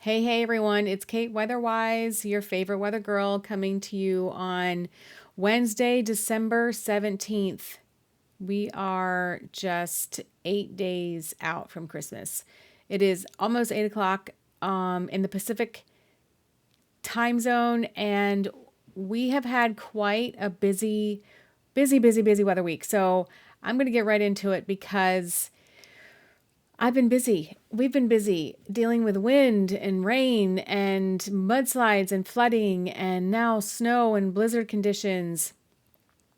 Hey everyone, it's Kate Weatherwise, your favorite weather girl, coming to you on Wednesday, December 17th. We are just 8 days out from Christmas. It is almost 8 o'clock in the Pacific time zone, and we have had quite a busy weather week. So I'm going to get right into it because I've been busy. We've been busy dealing with wind and rain and mudslides and flooding and now snow and blizzard conditions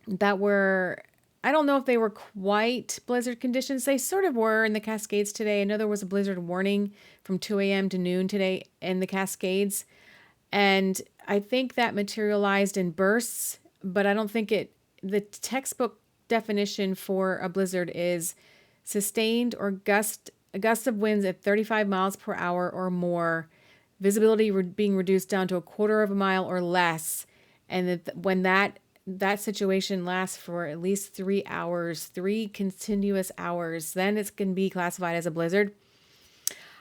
that were, I don't know if they were quite blizzard conditions. They sort of were in the Cascades today. I know there was a blizzard warning from 2 a.m. to noon today in the Cascades. And I think that materialized in bursts, but I don't think the textbook definition for a blizzard is sustained or gusts of winds at 35 miles per hour or more, visibility being reduced down to a quarter of a mile or less, and when that situation lasts for at least 3 hours, 3 continuous hours, then it's going to be classified as a blizzard.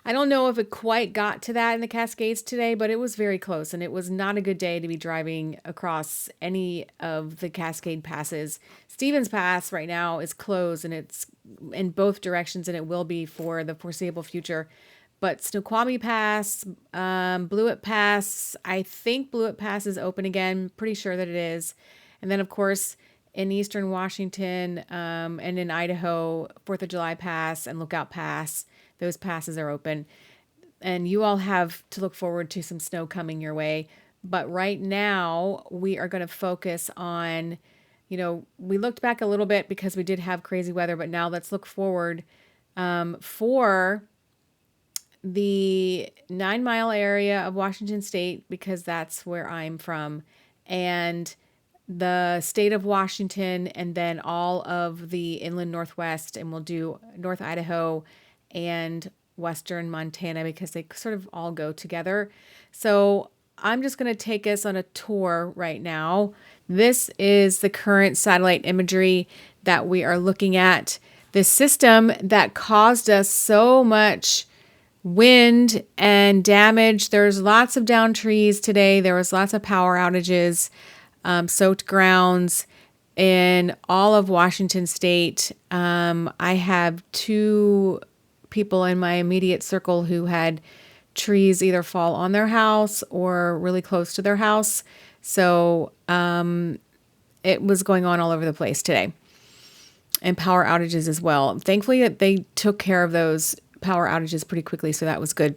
I don't know if it quite got to that in the Cascades today, but it was very close, and it was not a good day to be driving across any of the Cascade passes. Stevens Pass right now is closed, and it's in both directions, and it will be for the foreseeable future. But Snoqualmie Pass, Blewett Pass, I think Blewett Pass is open again. Pretty sure that it is. And then, of course, in eastern Washington and in Idaho, 4th of July Pass and Lookout Pass, those passes are open. And you all have to look forward to some snow coming your way. But right now, we are going to focus on, we looked back a little bit because we did have crazy weather, but now let's look forward for the 9 Mile area of Washington State, because that's where I'm from, and the state of Washington, and then all of the inland Northwest, and we'll do North Idaho and Western Montana because they sort of all go together. So I'm just going to take us on a tour right now. This is the current satellite imagery that we are looking at. The system that caused us so much wind and damage. There's lots of downed trees today. There was lots of power outages, soaked grounds in all of Washington State. I have two people in my immediate circle who had trees either fall on their house or really close to their house. So it was going on all over the place today, and power outages as well. Thankfully, that they took care of those power outages pretty quickly, so that was good.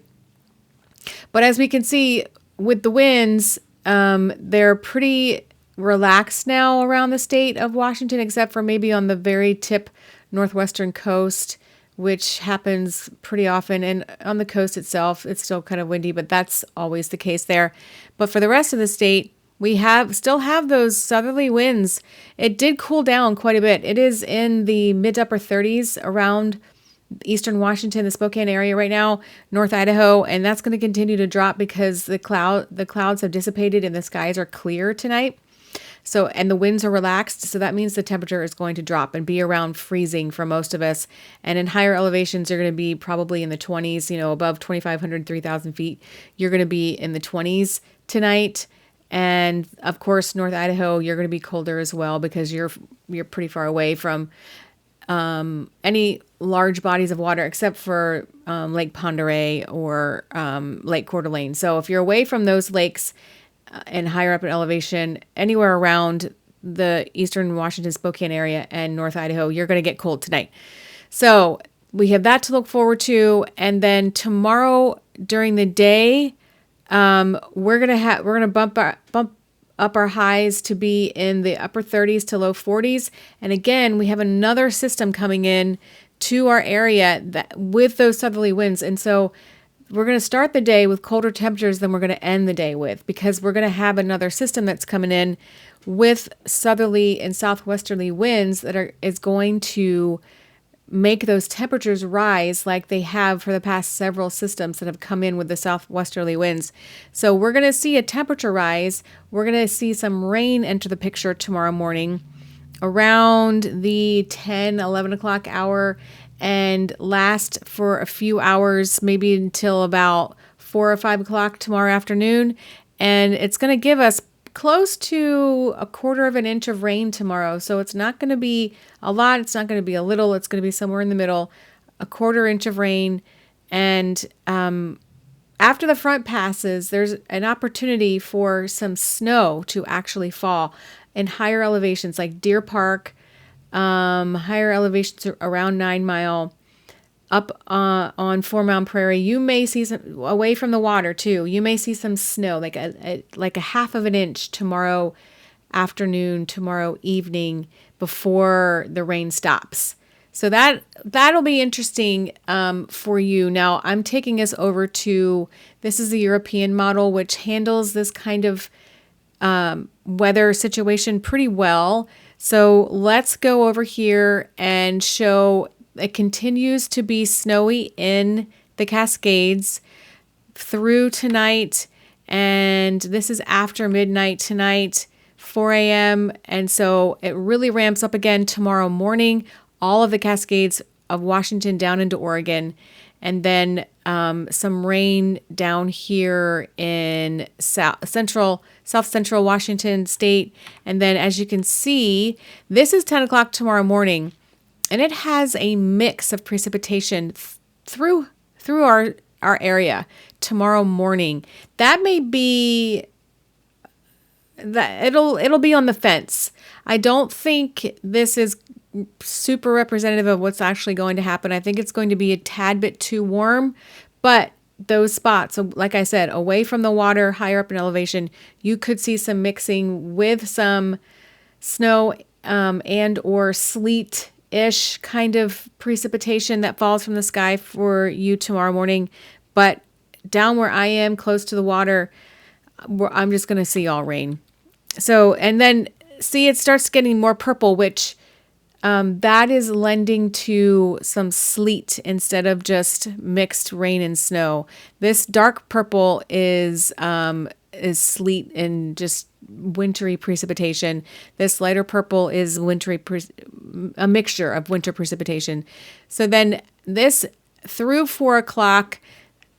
But as we can see with the winds, they're pretty relaxed now around the state of Washington, except for maybe on the very tip northwestern coast, which happens pretty often. And on the coast itself, it's still kind of windy, but that's always the case there. But for the rest of the state, we still have those southerly winds. It did cool down quite a bit. It is in the mid to upper 30s around eastern Washington, the Spokane area right now, North Idaho, and that's going to continue to drop because the clouds have dissipated and the skies are clear tonight. So, and the winds are relaxed, so that means the temperature is going to drop and be around freezing for most of us. And in higher elevations, you're going to be probably in the 20s, above 2,500, 3,000 feet. You're going to be in the 20s tonight. And of course, North Idaho, you're going to be colder as well because you're pretty far away from any large bodies of water except for Lake Pend Oreille or Lake Coeur d'Alene. So if you're away from those lakes and higher up in elevation, anywhere around the eastern Washington Spokane area and North Idaho, you're going to get cold tonight. So we have that to look forward to. And then tomorrow during the day, we're gonna bump up our highs to be in the upper 30s to low 40s. And again, we have another system coming in to our area with those southerly winds. And so we're going to start the day with colder temperatures than we're going to end the day with, because we're going to have another system that's coming in with southerly and southwesterly winds is going to make those temperatures rise like they have for the past several systems that have come in with the southwesterly winds. So we're going to see a temperature rise. We're going to see some rain enter the picture tomorrow morning around the 10, 11 o'clock hour and last for a few hours, maybe until about 4 or 5 o'clock tomorrow afternoon. And it's going to give us close to 1/4 of an inch of rain tomorrow. So it's not going to be a lot. It's not going to be a little. It's going to be somewhere in the middle, 1/4 inch of rain. And after the front passes, there's an opportunity for some snow to actually fall in higher elevations like Deer Park, higher elevations around 9 Mile, up on 4 Mile Prairie. You may see some away from the water too. You may see some snow, like a 1/2 of an inch tomorrow afternoon, tomorrow evening, before the rain stops. So that'll be interesting for you. Now, I'm taking us over to, this is the European model, which handles this kind of weather situation pretty well. So let's go over here and show it continues to be snowy in the Cascades through tonight. And this is after midnight tonight, 4 a.m. And so it really ramps up again tomorrow morning, all of the Cascades of Washington down into Oregon, and then some rain down here in south central Washington state. And then, as you can see, this is 10 o'clock tomorrow morning, and it has a mix of precipitation through our area tomorrow morning. That may be that it'll be on the fence. I don't think this is super representative of what's actually going to happen. I think it's going to be a tad bit too warm, but those spots, so like I said, away from the water, higher up in elevation, you could see some mixing with some snow and or sleet-ish kind of precipitation that falls from the sky for you tomorrow morning. But down where I am, close to the water, I'm just going to see all rain. So, and then see, it starts getting more purple, which that is lending to some sleet instead of just mixed rain and snow. This dark purple is sleet and just wintry precipitation. This lighter purple is a mixture of winter precipitation. So then this through 4 o'clock,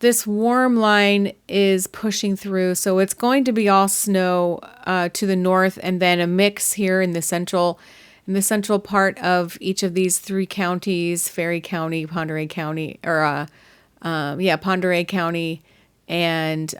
this warm line is pushing through. So it's going to be all snow to the north, and then a mix here in the central part of each of these 3 counties, Ferry County, Pend Oreille County, Pend Oreille County, and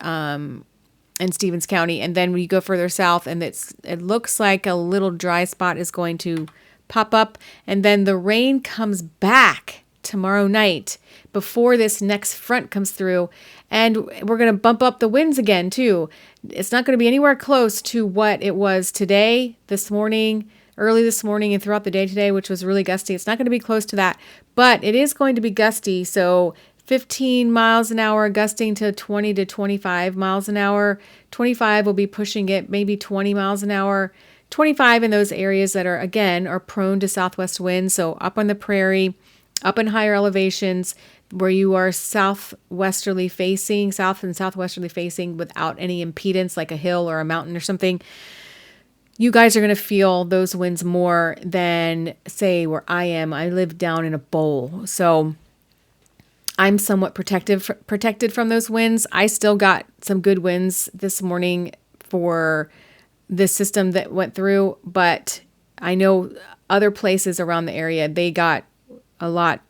Stevens County. And then when you go further south, and it looks like a little dry spot is going to pop up, and then the rain comes back tomorrow night before this next front comes through, and we're going to bump up the winds again too. It's not going to be anywhere close to what it was today, early this morning and throughout the day today, which was really gusty. It's not going to be close to that, but it is going to be gusty. So 15 miles an hour, gusting to 20 to 25 miles an hour. 25 will be pushing it, maybe 20 miles an hour. 25 in those areas that are prone to southwest winds. So up on the prairie, up in higher elevations where you are south and southwesterly facing without any impedance, like a hill or a mountain or something, you guys are going to feel those winds more than, say, where I am. I live down in a bowl, so I'm somewhat protected from those winds. I still got some good winds this morning for this system that went through, but I know other places around the area, they got a lot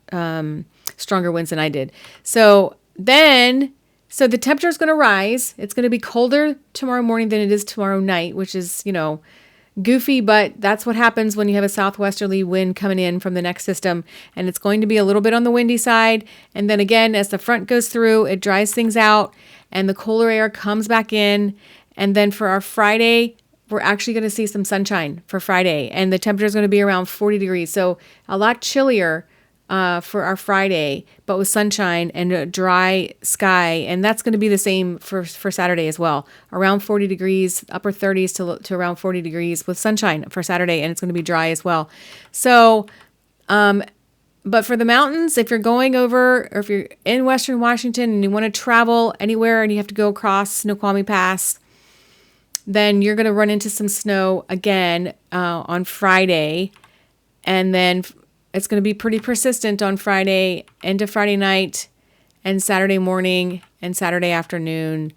stronger winds than I did. So the temperature is going to rise. It's going to be colder tomorrow morning than it is tomorrow night, which is, goofy, but that's what happens when you have a southwesterly wind coming in from the next system. And it's going to be a little bit on the windy side. And then again, as the front goes through, it dries things out and the cooler air comes back in. And then for our Friday, we're actually going to see some sunshine for Friday. And the temperature is going to be around 40 degrees. So a lot chillier for our Friday, but with sunshine and a dry sky. And that's going to be the same for Saturday as well. Around 40 degrees, upper 30s to around 40 degrees with sunshine for Saturday. And it's going to be dry as well. So, but for the mountains, if you're going over, or if you're in Western Washington and you want to travel anywhere and you have to go across Snoqualmie Pass, then you're going to run into some snow again on Friday. And then it's going to be pretty persistent on Friday into Friday night and Saturday morning. and Saturday afternoon.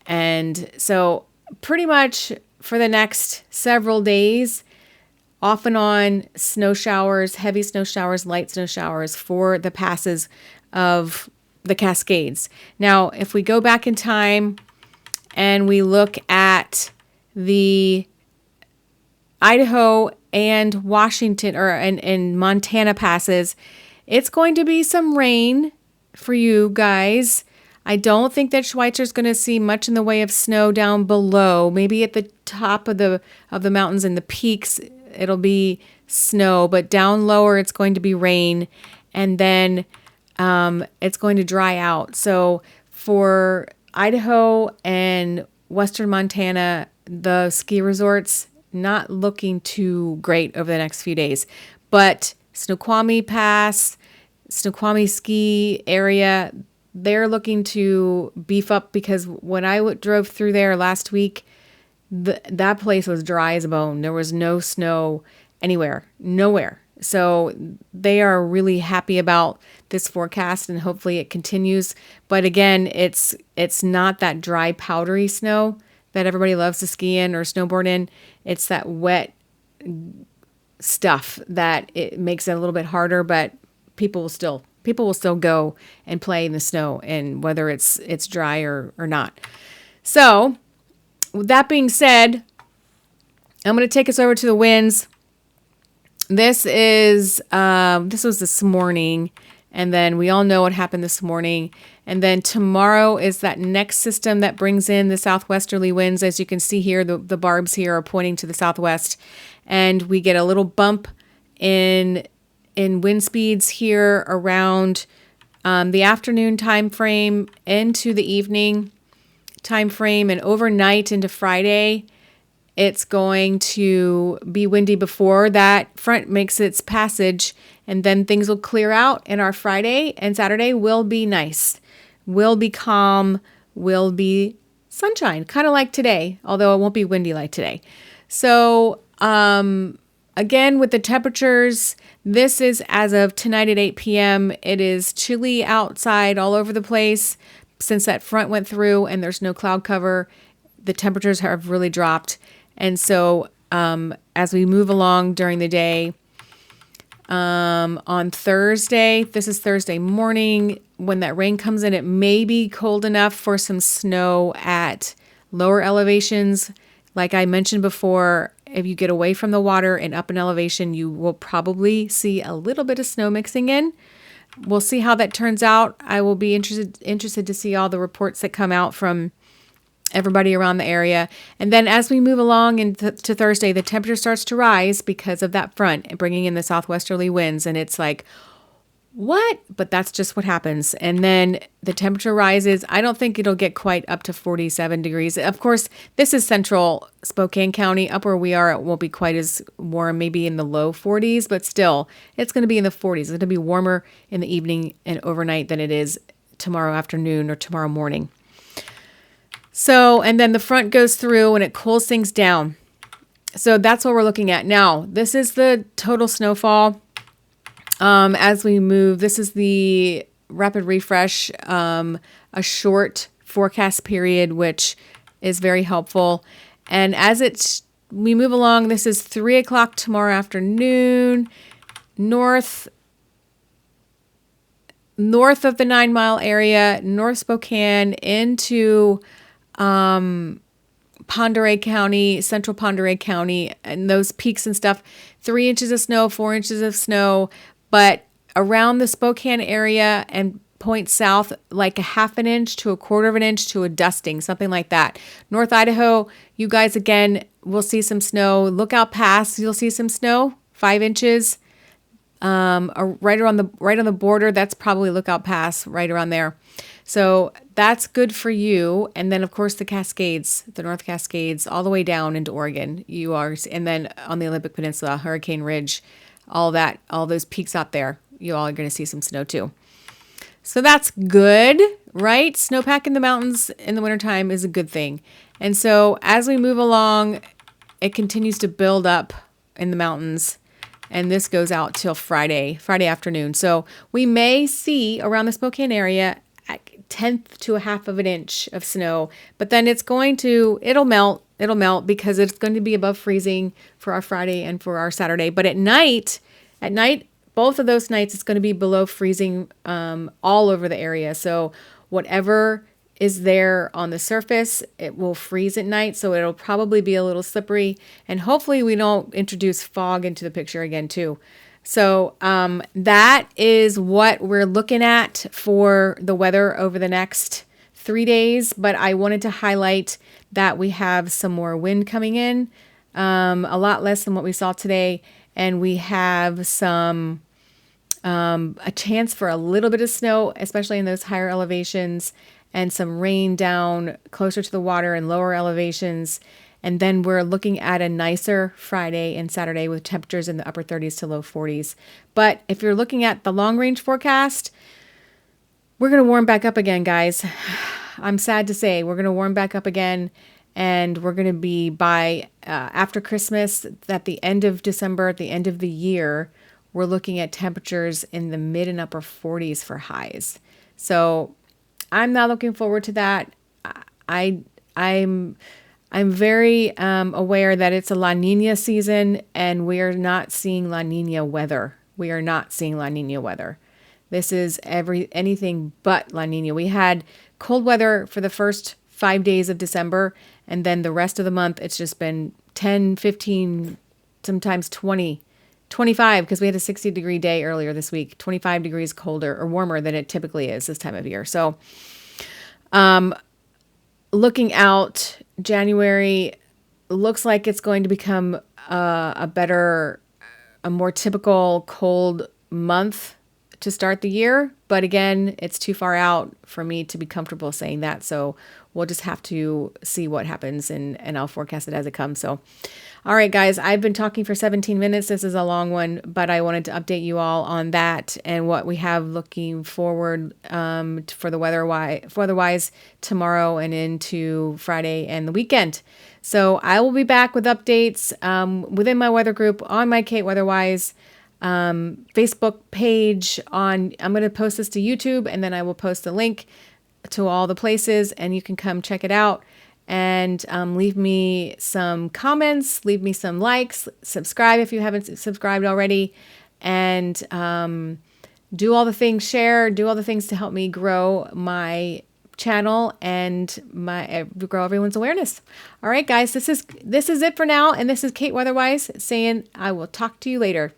And so pretty much for the next several days, off and on snow showers, heavy snow showers, light snow showers for the passes of the Cascades. Now, if we go back in time and we look at the Idaho and Washington and Montana passes, it's going to be some rain for you guys. I don't think that Schweitzer's going to see much in the way of snow down below. Maybe at the top of the mountains and the peaks, it'll be snow, but down lower, it's going to be rain, and then it's going to dry out. So for Idaho and Western Montana, the ski resorts, not looking too great over the next few days. But Snoqualmie Pass, Snoqualmie ski area, they're looking to beef up, because when I drove through there last week, that place was dry as a bone. There was no snow anywhere, nowhere. So they are really happy about this forecast, and hopefully it continues. But again, it's not that dry, powdery snow that everybody loves to ski in or snowboard in. It's that wet stuff that it makes it a little bit harder, but people will still go and play in the snow, and whether it's dry or not. So with that being said, I'm going to take us over to the winds. This was this morning, and then we all know what happened this morning. And then tomorrow is that next system that brings in the southwesterly winds. As you can see here, the barbs here are pointing to the southwest, and we get a little bump in wind speeds here around the afternoon time frame into the evening time frame, and overnight into Friday. It's going to be windy before that front makes its passage, and then things will clear out, and our Friday and Saturday will be nice, will be calm, will be sunshine, kind of like today, although it won't be windy like today. So again, with the temperatures, this is as of tonight at 8 p.m. It is chilly outside all over the place. Since that front went through and there's no cloud cover, the temperatures have really dropped. And so as we move along during the day, on Thursday, this is Thursday morning, when that rain comes in, it may be cold enough for some snow at lower elevations. Like I mentioned before, if you get away from the water and up in elevation, you will probably see a little bit of snow mixing in. We'll see how that turns out. I will be interested to see all the reports that come out from everybody around the area. And then as we move along into Thursday, the temperature starts to rise because of that front and bringing in the southwesterly winds. And it's like, what? But that's just what happens. And then the temperature rises. I don't think it'll get quite up to 47 degrees. Of course, this is central Spokane County. Up where we are, it won't be quite as warm, maybe in the low 40s, but still, it's going to be in the 40s. It's going to be warmer in the evening and overnight than it is tomorrow afternoon or tomorrow morning. So, and then the front goes through and it cools things down. So that's what we're looking at. Now, this is the total snowfall. As we move, this is the rapid refresh, a short forecast period, which is very helpful. And as we move along, this is 3 o'clock tomorrow afternoon, north of the 9 Mile area, North Spokane into Pend Oreille County, central Pend Oreille County, and those peaks and stuff, 3 inches of snow, 4 inches of snow. But around the Spokane area and point south, like a half an inch to a quarter of an inch to a dusting, something like that. North Idaho, you guys, again, will see some snow. Lookout Pass, you'll see some snow, 5 inches. Right on the border, that's probably Lookout Pass, right around there. So that's good for you. And then, of course, the Cascades, the North Cascades, all the way down into Oregon. And then on the Olympic Peninsula, Hurricane Ridge, all those peaks out there, you all are going to see some snow too. So that's good, right? Snowpack in the mountains in the wintertime is a good thing. And so as we move along, it continues to build up in the mountains. And this goes out till Friday afternoon. So we may see around the Spokane area tenth to a half of an inch of snow, but then it'll melt because it's going to be above freezing for our Friday and for our Saturday. But at night, both of those nights, it's going to be below freezing all over the area. So whatever is there on the surface, it will freeze at night. So it'll probably be a little slippery, and hopefully we don't introduce fog into the picture again too. So that is what we're looking at for the weather over the next 3 days. But I wanted to highlight that we have some more wind coming in, a lot less than what we saw today. And we have a chance for a little bit of snow, especially in those higher elevations, and some rain down closer to the water and lower elevations. And then we're looking at a nicer Friday and Saturday with temperatures in the upper 30s to low 40s. But if you're looking at the long range forecast, we're going to warm back up again, guys. I'm sad to say we're going to warm back up again. And we're going to be by after Christmas, at the end of December, at the end of the year, we're looking at temperatures in the mid and upper 40s for highs. So I'm not looking forward to that. I'm very aware that it's a La Nina season, and we are not seeing La Nina weather. We are not seeing La Nina weather. This is anything but La Nina. We had cold weather for the first 5 days of December, and then the rest of the month, it's just been 10, 15, sometimes 20, 25, because we had a 60-degree day earlier this week, 25 degrees colder or warmer than it typically is this time of year. So looking out, January looks like it's going to become a more typical cold month to start the year. But again, it's too far out for me to be comfortable saying that. So we'll just have to see what happens, and I'll forecast it as it comes. So, all right, guys, I've been talking for 17 minutes. This is a long one, but I wanted to update you all on that and what we have looking forward for the weather-wise tomorrow and into Friday and the weekend. So I will be back with updates within my weather group on my Kate Weatherwise Facebook page. I'm going to post this to YouTube, and then I will post a link to all the places, and you can come check it out, and leave me some comments, leave me some likes, subscribe if you haven't subscribed already, and do all the things, do all the things to help me grow my channel and grow everyone's awareness. All right, guys, this is it for now, and this is Kate Weatherwise saying I will talk to you later.